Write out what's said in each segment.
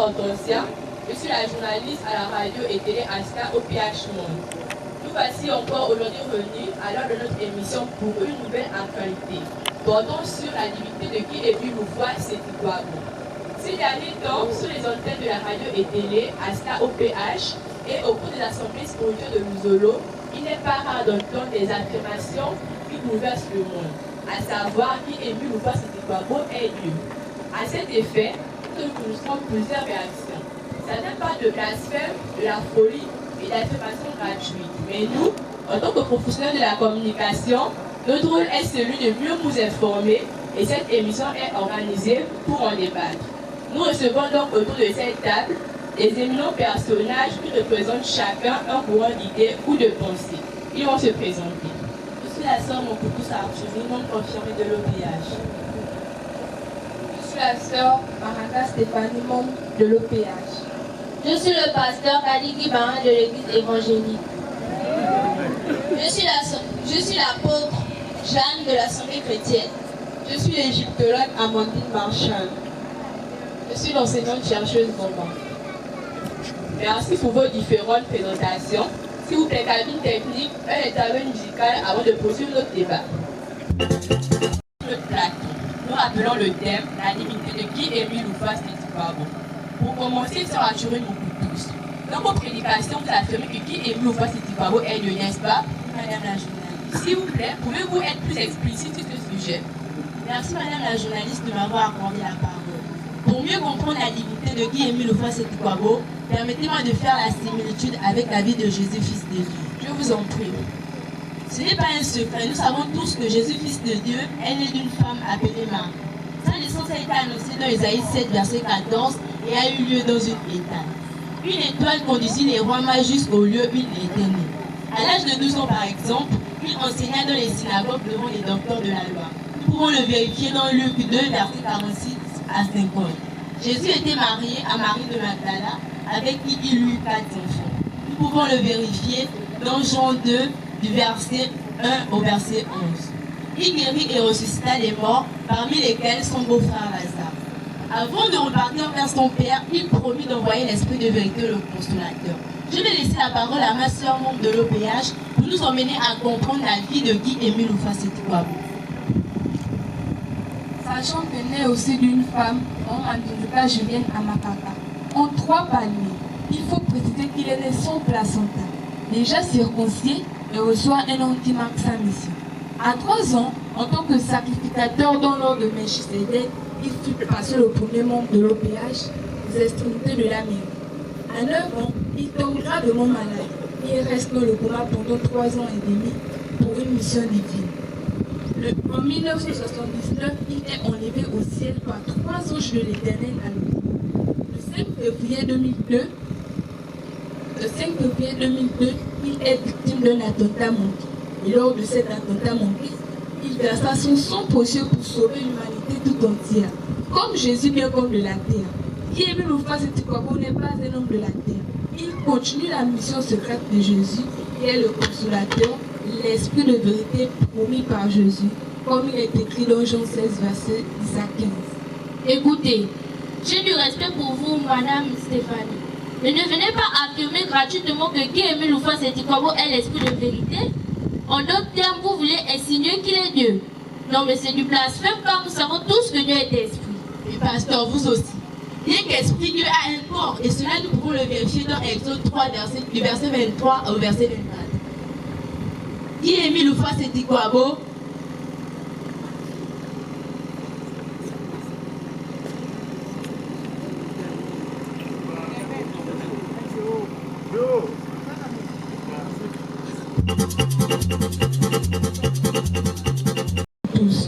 Hortensia. Je suis la journaliste à la radio et télé Asta au PH Monde. Nous voici encore aujourd'hui revenus à l'heure de notre émission pour une nouvelle actualité portant sur la divinité de qui est venu nous voir, c'est quoi. Ces derniers temps, sur les antennes de la radio et télé Asta au PH et au cours des assemblées spirituelles de Luzolo, il n'est pas rare d'entendre des affirmations qui bouleversent le monde, à savoir qui est venu nous voir, c'est quoi est Dieu. À cet effet, nous enregistrons plusieurs réactions. Certains parlent de blasphème, de la folie et d'affirmations gratuites. Mais nous, en tant que professionnels de la communication, notre rôle est celui de mieux vous informer et cette émission est organisée pour en débattre. Nous recevons donc autour de cette table des éminents personnages qui représentent chacun un courant d'idées ou de pensées. Ils vont se présenter. Je suis la sœur Mokutu Sarturi, non confirmée de l'OPH. Je suis la sœur Maranda Stéphanie, membre de l'OPH. Je suis le pasteur Kaliki Barin de l'église évangélique. Je suis l'apôtre Jeanne de l'Assemblée chrétienne. Je suis l'égyptologue Amandine Marchal. Je suis l'enseignante chercheuse Bomba. Merci pour vos différentes présentations. S'il vous plaît, cabine technique, un intervention musical avant de poursuivre notre débat. Notre plateau, nous rappelons le thème, la divinité de qui est lui Loufa Stéphane. Pour commencer, sans rassurer nous tous. Dans vos prédications, vous affirmez que qui est lui Loufa Stéphane est Dieu, n'est-ce pas, Madame la journaliste? S'il vous plaît, pouvez-vous être plus explicite sur ce sujet? Merci Madame la journaliste de m'avoir accordé la parole. Pour mieux comprendre la divinité de Guy Émile Ofa-Setikwabo, permettez-moi de faire la similitude avec la vie de Jésus, fils de Dieu. Je vous en prie. Ce n'est pas un secret, nous savons tous que Jésus, fils de Dieu, est né d'une femme appelée Marie. Sa naissance a été annoncée dans Isaïe 7, verset 14, et a eu lieu dans une étale. Une étoile conduisit les rois mages jusqu'au lieu où il était né. À l'âge de 12 ans, par exemple, il enseigna dans les synagogues devant les docteurs de la loi. Nous pouvons le vérifier dans Luc 2, verset 46 à 50. Jésus était marié à Marie de Magdala, avec qui il eut 4 enfants. Nous pouvons le vérifier dans Jean 2, du verset 1 au verset 11. Il guérit et ressuscita les morts, parmi lesquels son beau-frère Lazare. Avant de repartir vers son père, il promit d'envoyer l'esprit de vérité, le consolateur. Je vais laisser la parole à ma sœur membre de l'OPH pour nous emmener à comprendre la vie de Guy Émile Ofa-Setikwabo. Sachant que né aussi d'une femme, on Mandinduka Julienne Amakaka, en 3 palmiers, il faut préciser qu'il est né sans placenta, déjà circoncis et reçoit un nom qui marque sa mission. À 3 ans, en tant que sacrificateur dans l'ordre de Melchisédek, il fut passé le premier membre de l'OPH, aux extrémités de la mairie. À 9 ans, il tombe gravement malade. Il reste dans le coma pendant 3 ans et demi pour une mission divine. En 1979, il est enlevé au ciel par 3 anges de l'Éternel à lui. Le 5 février 2002, il est victime d'un attentat manqué. Et lors de cet attentat manqué, il versa son sang précieux pour sauver l'humanité tout entière. Comme Jésus vient comme de la terre. Guy Émile Ofa-Setikwabo n'est pas un homme de la terre. Il continue la mission secrète de Jésus, qui est le consolateur, l'esprit de vérité promis par Jésus, comme il est écrit dans Jean 16, verset 10 à 15. Écoutez, j'ai du respect pour vous, Madame Stéphanie. Mais ne venez pas affirmer gratuitement que Guy Émile Ofa-Setikwabo est l'esprit de vérité. En d'autres termes, vous voulez insinuer qu'il est Dieu. Non, mais c'est du blasphème car nous savons tous que Dieu est esprit. Et pasteur, vous aussi. Bien qu'esprit, Dieu a un corps, et cela nous pouvons le vérifier dans Exode 3, du verset 23 au verset 24. Guy Émile Ofa-Setikwabo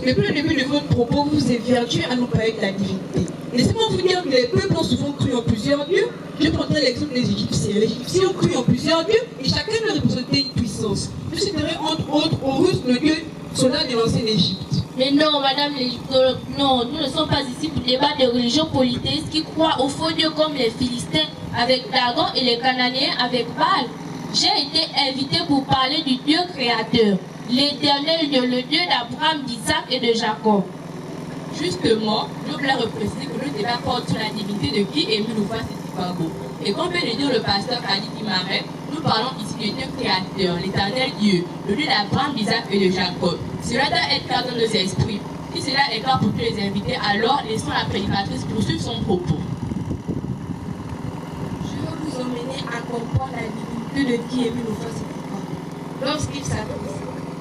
Depuis le début de votre propos, vous évertuez à nous parler de la divinité. Laissez-moi vous dire que les peuples ont souvent cru en plusieurs dieux. Je prendrai l'exemple des Égyptiens. Les Égyptiens ont cru en plusieurs dieux et chacun leur représentait une puissance. Je citerai entre autres Horus, le dieu soldat de l'ancienne Égypte. Mais non, Madame l'égyptologue, non, nous ne sommes pas ici pour débattre de religions polythéistes qui croient aux faux dieux comme les Philistins avec Dagon et les Cananéens avec Baal. J'ai été invité pour parler du Dieu créateur, l'éternel Dieu, le Dieu d'Abraham, d'Isaac et de Jacob. Justement, je voulais repréciser que le débat porte sur la divinité de Guy-Émile Loufa-Seti-Kwabo. Et comme vient de dire le pasteur Khalid Marais, nous parlons ici du Dieu créateur, l'éternel Dieu, le Dieu d'Abraham, d'Isaac et de Jacob. Cela doit être clair dans nos esprits. Si cela est clair pour tous les invités, alors laissons la prédicatrice poursuivre son propos. Je vais vous emmener à comprendre la divinité de Guy-Émile Loufa-Seti-Kwabo. Lorsqu'il s'adresse,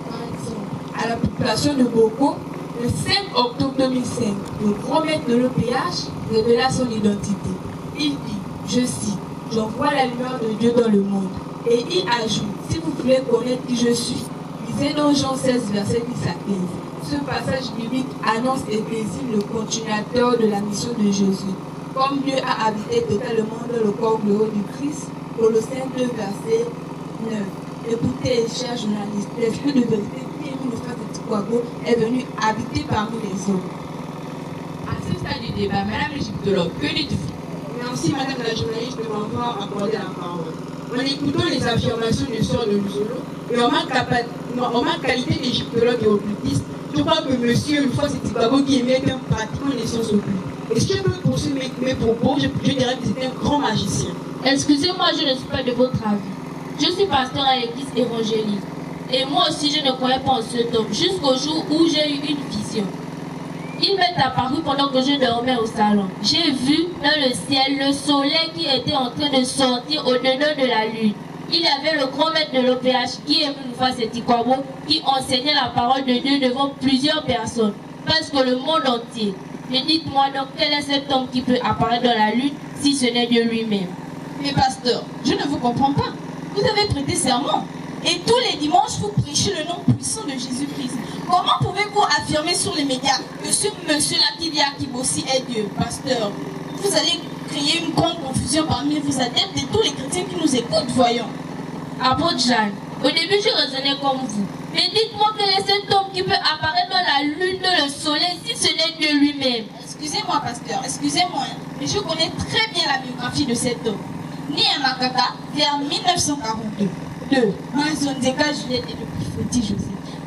par exemple, à la population de Boko, le 5 octobre 2005, le grand maître de l'OPH révéla son identité. Il dit, je cite, « J'envoie la lumière de Dieu dans le monde. » Et il ajoute, « Si vous voulez connaître qui je suis, lisez dans Jean 16, verset 10 à 15. » Ce passage biblique annonce et désigne le continuateur de la mission de Jésus. Comme Dieu a habité totalement dans le corps glorieux du Christ, Colossiens 2, verset 9. Écoutez, chers journalistes, l'esprit de vérité Guy-Émile Loufa-Seti-Kwabo est venu habiter parmi les hommes. À ce stade du débat, Madame l'égyptologue, que dites-vous? Merci Madame la journaliste de m'avoir accordé la parole. En écoutant les affirmations du sœur de Luzolo et en ma qualité d'égyptologue et occultiste, je crois que M. Loufa-Seti-Kwabo Guy-Émile est un pratiquant naissance occulte. Et si je peux poursuivre mes propos, je dirais que c'est un grand magicien. Excusez-moi, je ne suis pas de votre avis. Je suis pasteur à l'église évangélique. Et moi aussi, je ne croyais pas en cet homme jusqu'au jour où j'ai eu une vision. Il m'est apparu pendant que je dormais au salon. J'ai vu dans le ciel le soleil qui était en train de sortir au-dedans de la lune. Il y avait le grand maître de l'OPH, Guy-Émile Loufa-Seti-Kwabo, qui enseignait la parole de Dieu devant plusieurs personnes, presque le monde entier. Mais dites-moi donc, quel est cet homme qui peut apparaître dans la lune si ce n'est Dieu lui-même? Mais pasteur, je ne vous comprends pas. Vous avez prêté serment. Et tous les dimanches, vous prêchez le nom puissant de Jésus-Christ. Comment pouvez-vous affirmer sur les médias que ce monsieur-là qui vient à Kibossi est Dieu, pasteur? Vous allez créer une grande confusion parmi vos adeptes et tous les chrétiens qui nous écoutent, voyons. Apôtre Jeanne, au début je raisonnais comme vous. Mais dites-moi quel est cet homme qui peut apparaître dans la lune, dans le soleil, si ce n'est Dieu lui-même? Excusez-moi, pasteur, excusez-moi, mais je connais très bien la biographie de cet homme. Né à Makaka vers 1942. Manzondeka Juliette et le petit Joseph.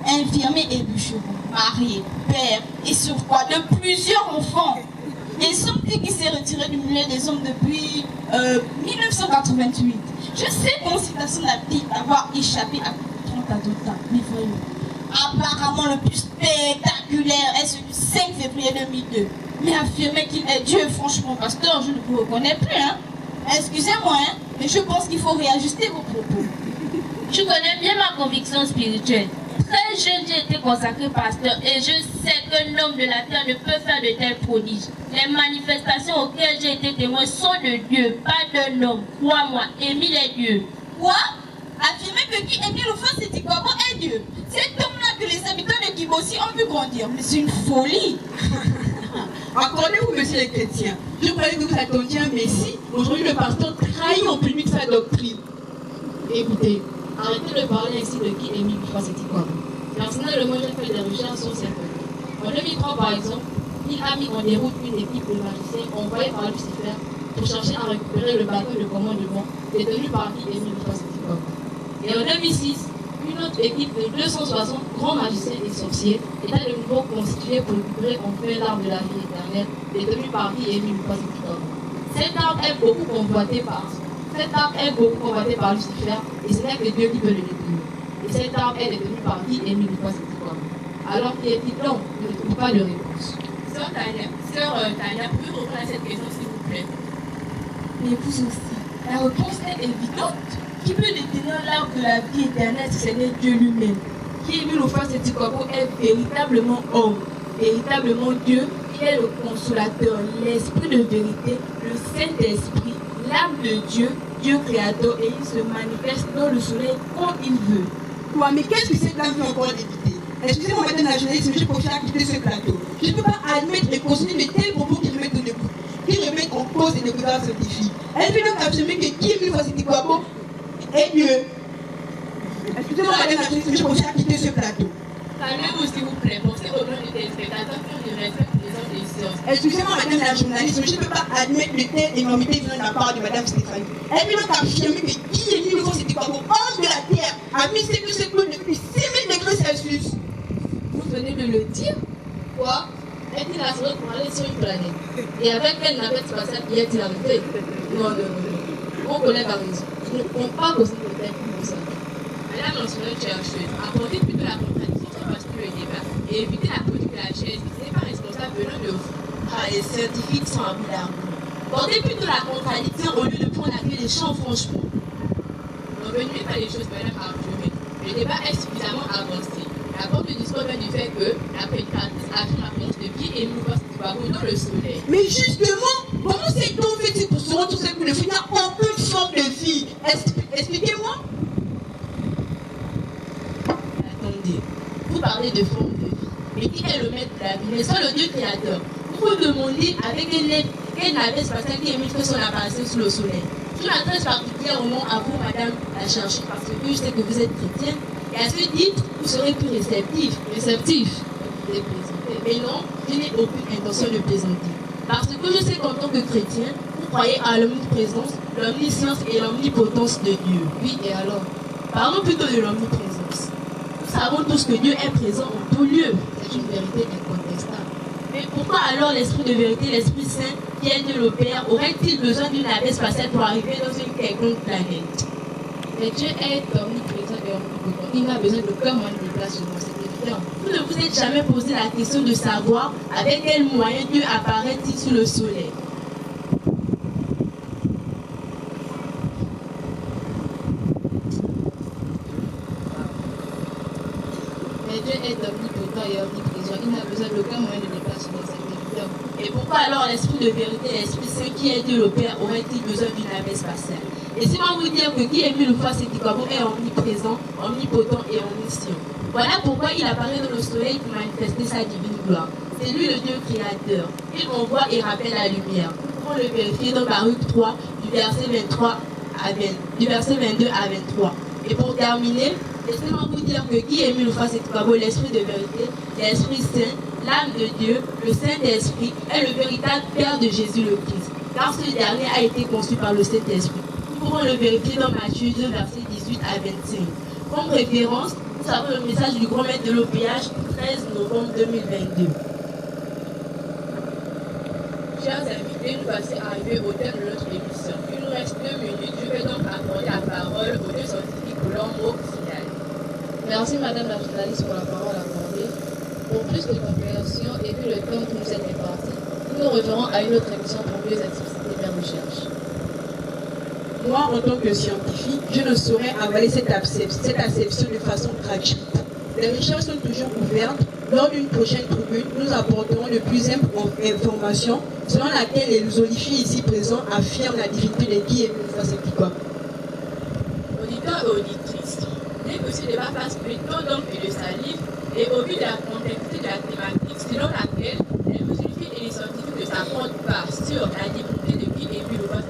Infirmier et bûcheron, marié, père et surcroît de plusieurs enfants. Et son petit qui s'est retiré du milieu des hommes depuis 1988. Je sais qu'en citation dit avoir échappé à 30 attentats. Mais voyons. Apparemment, le plus spectaculaire est celui du 5 février 2002. Mais affirmer qu'il est Dieu, franchement, pasteur, je ne vous reconnais plus. Hein? Excusez-moi, hein, mais je pense qu'il faut réajuster vos propos. Je connais bien ma conviction spirituelle. Très jeune, j'ai été consacré pasteur et je sais qu'un homme de la terre ne peut faire de tels prodiges. Les manifestations auxquelles j'ai été témoin sont de Dieu, pas d'un homme. Crois-moi, Émile est Dieu. Quoi? Affirmer que Guy-Émile Loufa-Seti-Kwabo est Dieu. Cet homme-là que les habitants de Kibossi ont pu grandir. Mais c'est une folie. Accordez-vous, monsieur les chrétiens. Je croyais que vous attendiez un Messie. Aujourd'hui, le pasteur trahit en public sa doctrine. Écoutez, arrêtez de parler ainsi de Guy-Émile Loufa-Seti-Kwabo. Personnellement, j'ai fait des recherches sur cette œuvre. En 2003, par exemple, il a mis en déroute une équipe de magiciens envoyés par Lucifer pour chercher à récupérer le bateau de commandement détenu par Guy-Émile Loufa-Seti-Kwabo. Et en 2006, une autre équipe de 260 grands magiciens et sorciers était de nouveau constituée pour récupérer enfin l'arbre de la vie éternelle détenu par Guy-Émile Loufa-Seti-Kwabo. Cet arbre est beaucoup convoité par Lucifer et ce n'est que Dieu qui peut le détruire. Et cet arbre est détenu par Guy-Émile Loufa-Seti-Kwabo. Alors qu'il est dit non, je ne trouve pas de réponse. Sœur Tania, pouvez-vous répondre à cette question s'il vous plaît? Mais vous aussi, la réponse est évidente. Qui peut détenir l'arbre de la vie éternelle si ce n'est Dieu lui-même? Guy-Émile Loufa-Seti-Kwabo est véritablement homme, véritablement Dieu. Il est le consolateur, l'esprit de vérité, le Saint-Esprit, l'âme de Dieu, Dieu créateur, et il se manifeste dans le soleil quand il veut. Quoi, mais qu'est-ce que cette dame veut encore éviter? Excusez-moi, madame la journaliste, mais je préfère quitter ce plateau. Je ne peux pas admettre et continuer de tels propos qui remettent en cause les découvertes scientifiques. Elle veut donc affirmer que Guy-Émile Loufa-Seti-Kwabo est Dieu. Excusez-moi, madame la journaliste, mais je préfère quitter ce plateau. Calmez-vous s'il vous plaît, pensez au nom des téléspectateurs qui ne respectent les hommes des sciences. Excusez-moi, madame la journaliste, mais je ne peux pas admettre de telles énormités venant de la part de madame Stéphanie. Elle veut donc affirmer que Guy-Émile Loufa-Seti-Kwabo, homme de la terre, a mis ses depuis 6000 degrés Celsius. Vous venez de le dire? Quoi? Est-il l'astronaute pour aller sur une planète. Et avec quelle navette spatiale y est-il arrivé? Non. Mon collègue a raison. Il ne compte pas poser de telles comme ça. Madame l'enseignante chercheuse, apportez plutôt la contradiction parce que le débat et évitez la politique de la chaise. Ce n'est pas responsable venant de vous. Les scientifiques sont à bout d'arguments. Portez plutôt la contradiction au lieu de prendre à pied les champs, franchement. N'envenimez pas les choses, madame Arjumé. Le débat est suffisamment avancé. La porte du discours vient du fait que la prédicatrice affirme la présence de qui est mouvant dans le soleil. Mais justement, comment s'est-on fait pour se rendre sur cette coups de feu? Il n'y a aucune forme de vie. Expliquez-moi. Attendez, vous parlez de forme de vie. Mais qui est le maître de la vie? Mais soit le Dieu créateur. Vous vous demandez avec quelle navette spatiale qui émite son apparition sous le soleil. Je m'adresse particulièrement à vous, madame la chercheuse, parce que je sais que vous êtes chrétienne. Et à ce titre, vous serez plus réceptif. Mais non, je n'ai aucune intention de plaisanter. Parce que je sais qu'en tant que chrétien, vous croyez à l'omniprésence, l'omniscience et l'omnipotence de Dieu. Oui, et alors? Parlons plutôt de l'omniprésence. Nous savons tous que Dieu est présent en tout lieu. C'est une vérité incontestable. Mais pourquoi alors l'Esprit de vérité, l'Esprit Saint, qui est Dieu le Père, aurait-il besoin d'une navette spatiale pour arriver dans une quelconque planète? Mais Dieu est omniprésent et omnipotent. Il n'a besoin d'aucun moyen de déplacement, c'est évident. Vous ne vous êtes jamais posé la question de savoir avec quel moyen Dieu apparaît-il sous le soleil? Mais Dieu est omnipotent et omniprésent. Il n'a besoin d'aucun moyen de déplacement, c'est évident. Et pourquoi alors l'Esprit de vérité, l'Esprit Saint, qui est Dieu le Père, aurait-il besoin d'une navette spatiale? Laissez-moi vous dire que qui est mis le fois c'est est omniprésent, omnipotent et omniscient. Voilà pourquoi il apparaît dans le soleil pour manifester sa divine gloire. C'est lui le Dieu créateur. Il envoie et rappelle la lumière. Nous pouvons le vérifier dans Baruch 3, du verset 22 à 23. Et pour terminer, laissez-moi vous dire que qui est mis le fois c'est l'Esprit de vérité, l'Esprit Saint, l'âme de Dieu, le Saint-Esprit, est le véritable Père de Jésus le Christ. Car ce dernier a été conçu par le Saint-Esprit. Nous pourrons le vérifier dans Matthieu 2, versets 18 à 25. Comme référence, nous avons le message du grand maître de l'OPH, 13 novembre 2022. Chers invités, nous voici arrivés au terme de notre émission. Il nous reste 2 minutes. Je vais donc accorder la parole aux deux scientifiques pour leur mot final. Merci Madame la journaliste pour la parole accordée. Pour plus de compréhension et vu le temps qui nous est imparti, nous nous référons à une autre émission pour mieux expliciter mes recherches. Moi, en tant que scientifique, je ne saurais avaler cette acception de façon gratuite. Les recherches sont toujours ouvertes. Lors d'une prochaine tribune, nous apporterons de plus d'informations selon laquelle les olifiers ici présents affirment la divinité de Guy et Mulfas. Auditeurs et auditrices, bien que ce débat fasse plutôt d'encre et de salive, et au vu de la complexité de la thématique selon laquelle les musulmans et les scientifiques ne s'accordent pas sur la divinité de Guy et Mulfas,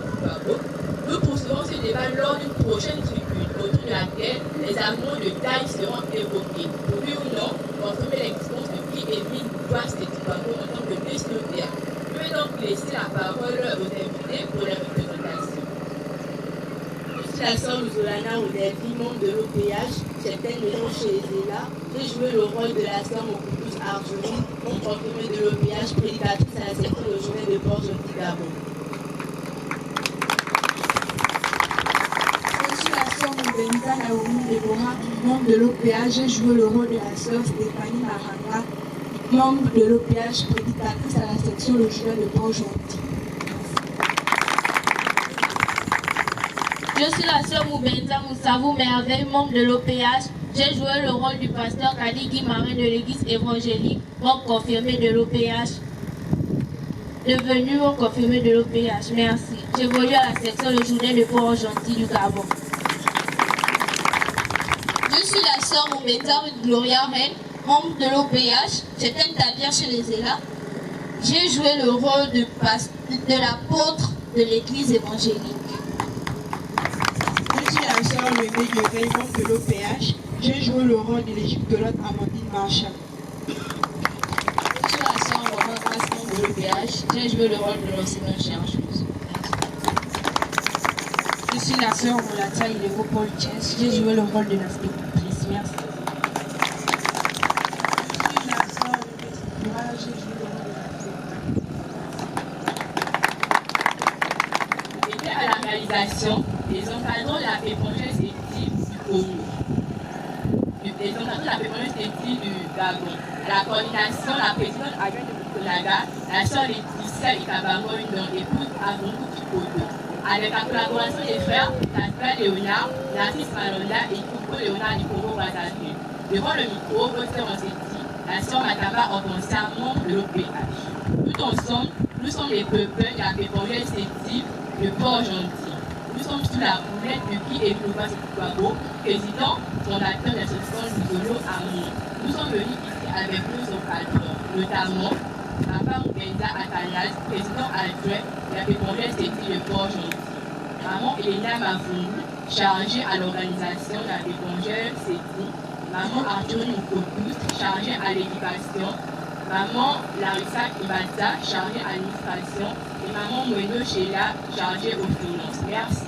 nous poursuivrons ce débat lors d'une prochaine tribune, autour de laquelle les arguments de taille seront évoqués. Pour oui ou non, confirmer l'existence de Guy et Mulfas en tant que destinataire. Je vais donc laisser la parole aux invités pour les représentations. Je suis la sœur Luzolana Odelvi, membre de l'OPH, certaines maisons chez Zéla. J'ai joué le rôle de la sœur Mokoutous Arjoli, membre confirmée de l'OPH, prédicatrice à la section de journée de Port-Gentil Gabon. Benita Naomi Deborah, membre de l'OPH, j'ai joué le rôle de la sœur Stéphanie Maranga, membre de l'OPH, prédicatrice à la section logicielle de Port-Gentil. Je suis la sœur Moubenza Moussavou Merveille, membre de l'OPH. J'ai joué le rôle du pasteur Kali Guy Marin de l'église évangélique, membre confirmé de l'OPH. Devenu membre confirmé de l'OPH. Merci. J'évolue à la section Le Journée de Port-Gentil du Gabon. Je suis la sœur Moubenza Gloria Reine, membre de l'OPH. J'étais une tablière chez les ELA. J'ai joué le rôle de l'apôtre de l'église évangélique. Je suis la sœur Renée Guéret, membre de l'OPH. J'ai joué le rôle de l'égyptologue Amandine Marchal. Je suis la sœur Romain Grasse, membre de l'OPH. J'ai joué le rôle de l'enseignante chercheuse. Je suis la sœur Molatia Ilego Paul Chess. J'ai joué le rôle de l'inspectrice. Merci. Je suis la sœur de Petite Courage. J'ai joué le rôle de la l'organisation, les encadrants de la pépongère sélective du Congo, les encadrants de la pépongère sélective du Gabon, à la coordination, la présidente adjointe de Bukonaga, la sœur Laetitia Ikabango, une épouse Avonkou Kikoto, avec la collaboration des frères Pascal Léonard, Narcisse Malonda et Kouko Léonard du Congo-Brazzaville. Devant le micro, Gauthier Rossetti, la sœur Matamba Orgonsia, membre de l'OPH. Tout ensemble, nous sommes les peuples de la pépongère sélective de Port-Gentil. Nous sommes sous la houlette de Guy Émile Loufa Sékou-Kouabo, président, fondateur de l'association Luzolo Amour. Nous sommes venus ici avec nos encadreurs, notamment Papa Mbenza Atanas, président adjoint de la pépongère sélective de Port-Gentil. Maman Elena Mavungu, chargée à l'organisation de la pépongère sélective. Maman Arthur Moukopous, chargée à l'éducation. Maman Larissa Ibata, chargée à l'administration. Et maman Moeno Sheila, chargée aux finances. Merci.